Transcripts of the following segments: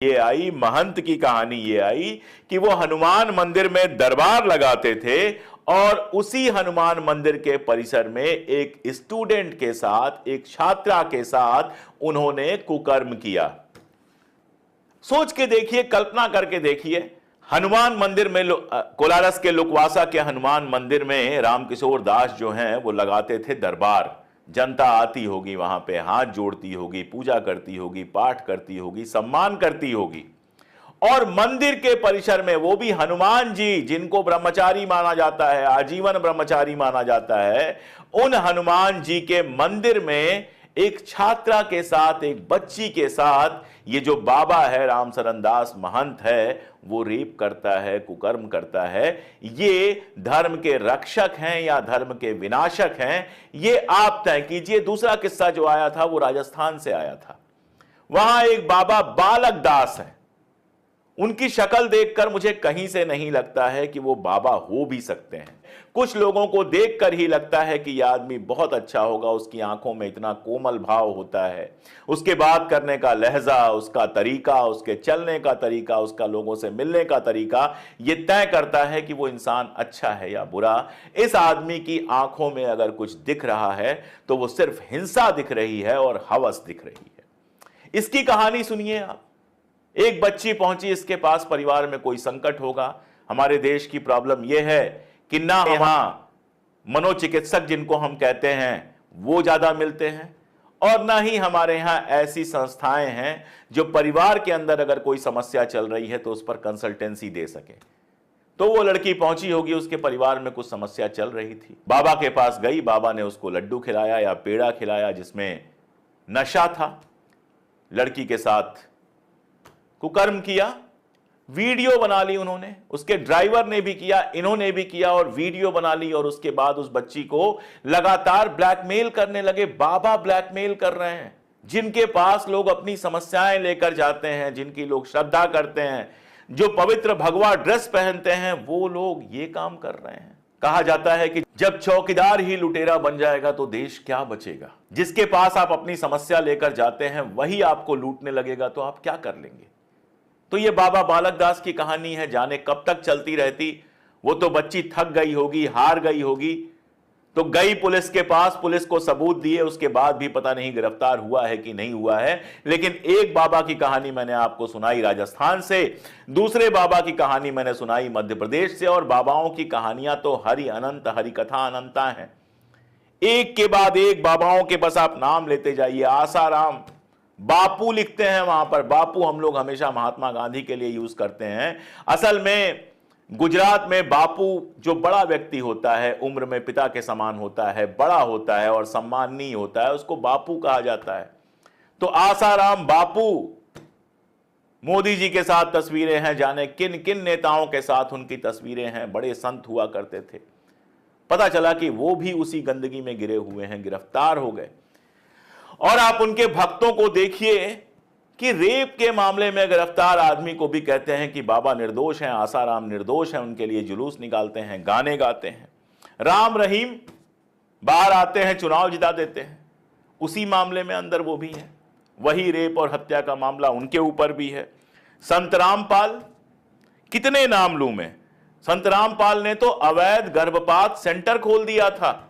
ये आई, महंत की कहानी ये आई कि वो हनुमान मंदिर में दरबार लगाते थे और उसी हनुमान मंदिर के परिसर में एक स्टूडेंट के साथ, एक छात्रा के साथ उन्होंने कुकर्म किया। सोच के देखिए, कल्पना करके देखिए, हनुमान मंदिर में कोलारस के लुकवासा के हनुमान मंदिर में रामकिशोर दास जो हैं वो लगाते थे दरबार। जनता आती होगी, वहां पे हाथ जोड़ती होगी, पूजा करती होगी, पाठ करती होगी, सम्मान करती होगी। और मंदिर के परिसर में वो भी हनुमान जी, जिनको ब्रह्मचारी माना जाता है, आजीवन ब्रह्मचारी माना जाता है, उन हनुमान जी के मंदिर में एक छात्रा के साथ, एक बच्ची के साथ ये जो बाबा है रामशरण दास महंत है, वो रेप करता है, कुकर्म करता है। ये धर्म के रक्षक हैं या धर्म के विनाशक हैं, ये आप तय कीजिए। दूसरा किस्सा जो आया था वो राजस्थान से आया था। वहां एक बाबा बालक दास है। उनकी शक्ल देखकर मुझे कहीं से नहीं लगता है कि वो बाबा हो भी सकते हैं। कुछ लोगों को देखकर ही लगता है कि यह आदमी बहुत अच्छा होगा, उसकी आंखों में इतना कोमल भाव होता है, उसके बात करने का लहजा, उसका तरीका, उसके चलने का तरीका, उसका लोगों से मिलने का तरीका, यह तय करता है कि वो इंसान अच्छा है या बुरा। इस आदमी की आंखों में अगर कुछ दिख रहा है तो वो सिर्फ हिंसा दिख रही है और हवस दिख रही है। इसकी कहानी सुनिए आप। एक बच्ची पहुंची, इसके पास परिवार में कोई संकट होगा। हमारे देश की प्रॉब्लम यह है कि ना यहां मनोचिकित्सक जिनको हम कहते हैं वो ज्यादा मिलते हैं, और ना ही हमारे यहां ऐसी संस्थाएं हैं जो परिवार के अंदर अगर कोई समस्या चल रही है तो उस पर कंसल्टेंसी दे सके। तो वो लड़की पहुंची होगी, उसके परिवार में कुछ समस्या चल रही थी, बाबा के पास गई। बाबा ने उसको लड्डू खिलाया या पेड़ा खिलाया जिसमें नशा था। लड़की के साथ कुकर्म किया, वीडियो बना ली उन्होंने, उसके ड्राइवर ने भी किया, इन्होंने भी किया और वीडियो बना ली। और उसके बाद उस बच्ची को लगातार ब्लैकमेल करने लगे। बाबा ब्लैकमेल कर रहे हैं। जिनके पास लोग अपनी समस्याएं लेकर जाते हैं, जिनकी लोग श्रद्धा करते हैं, जो पवित्र भगवा ड्रेस पहनते हैं, वो लोग ये काम कर रहे हैं। कहा जाता है कि जब चौकीदार ही लुटेरा बन जाएगा तो देश क्या बचेगा। जिसके पास आप अपनी समस्या लेकर जाते हैं वही आपको लूटने लगेगा तो आप क्या कर लेंगे। तो ये बाबा बालक दास की कहानी है। जाने कब तक चलती रहती। वो तो बच्ची थक गई होगी, हार गई होगी, तो गई पुलिस के पास, पुलिस को सबूत दिए, उसके बाद भी पता नहीं गिरफ्तार हुआ है कि नहीं हुआ है। लेकिन एक बाबा की कहानी मैंने आपको सुनाई राजस्थान से, दूसरे बाबा की कहानी मैंने सुनाई मध्य प्रदेश से। और बाबाओं की कहानियां तो हरि अनंत, हरि कथा अनंता हैं। एक के बाद एक बाबाओं के बस आप नाम लेते जाइए। आसाराम, बापू लिखते हैं वहां पर। बापू हम लोग हमेशा महात्मा गांधी के लिए यूज करते हैं। असल में गुजरात में बापू जो बड़ा व्यक्ति होता है, उम्र में पिता के समान होता है, बड़ा होता है और सम्माननीय होता है, उसको बापू कहा जाता है। तो आसाराम बापू, मोदी जी के साथ तस्वीरें हैं, जाने किन किन नेताओं के साथ उनकी तस्वीरें हैं। बड़े संत हुआ करते थे। पता चला कि वो भी उसी गंदगी में गिरे हुए हैं, गिरफ्तार हो गए। और आप उनके भक्तों को देखिए कि रेप के मामले में गिरफ्तार आदमी को भी कहते हैं कि बाबा निर्दोष हैं, आसाराम निर्दोष हैं। उनके लिए जुलूस निकालते हैं, गाने गाते हैं। राम रहीम बाहर आते हैं, चुनाव जिता देते हैं। उसी मामले में अंदर वो भी है। वही रेप और हत्या का मामला उनके ऊपर भी है। संत रामपाल, कितने नाम लूं मैं। संत रामपाल ने तो अवैध गर्भपात सेंटर खोल दिया था।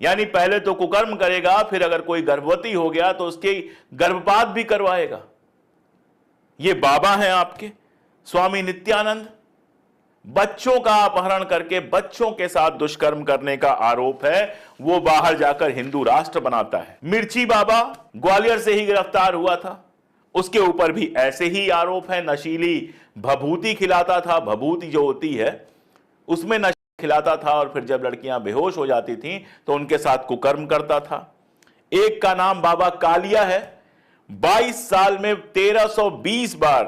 यानी पहले तो कुकर्म करेगा, फिर अगर कोई गर्भवती हो गया तो उसके गर्भपात भी करवाएगा। ये बाबा हैं आपके। स्वामी नित्यानंद, बच्चों का अपहरण करके बच्चों के साथ दुष्कर्म करने का आरोप है। वो बाहर जाकर हिंदू राष्ट्र बनाता है। मिर्ची बाबा ग्वालियर से ही गिरफ्तार हुआ था, उसके ऊपर भी ऐसे ही आरोप है। नशीली भभूति खिलाता था। भभूति जो होती है उसमें नशा खिलाता था और फिर जब लड़कियां बेहोश हो जाती थीं तो उनके साथ कुकर्म करता था। एक का नाम बाबा कालिया है। 22 साल में 1320 बार,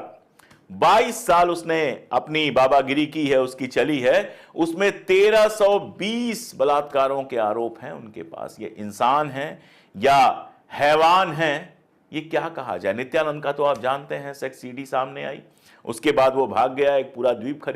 22 साल उसने अपनी बाबागिरी की है, उसकी चली है। उसमें 1320 बलात्कारों के आरोप हैं उनके पास। ये इंसान हैं या हैवान हैं, ये क्या कहा जाए। नित्यानंद का तो आप जानते हैं, सेक्स सीडी सामने आई, उसके बाद वो भाग गया, एक पूरा द्वीप खरीद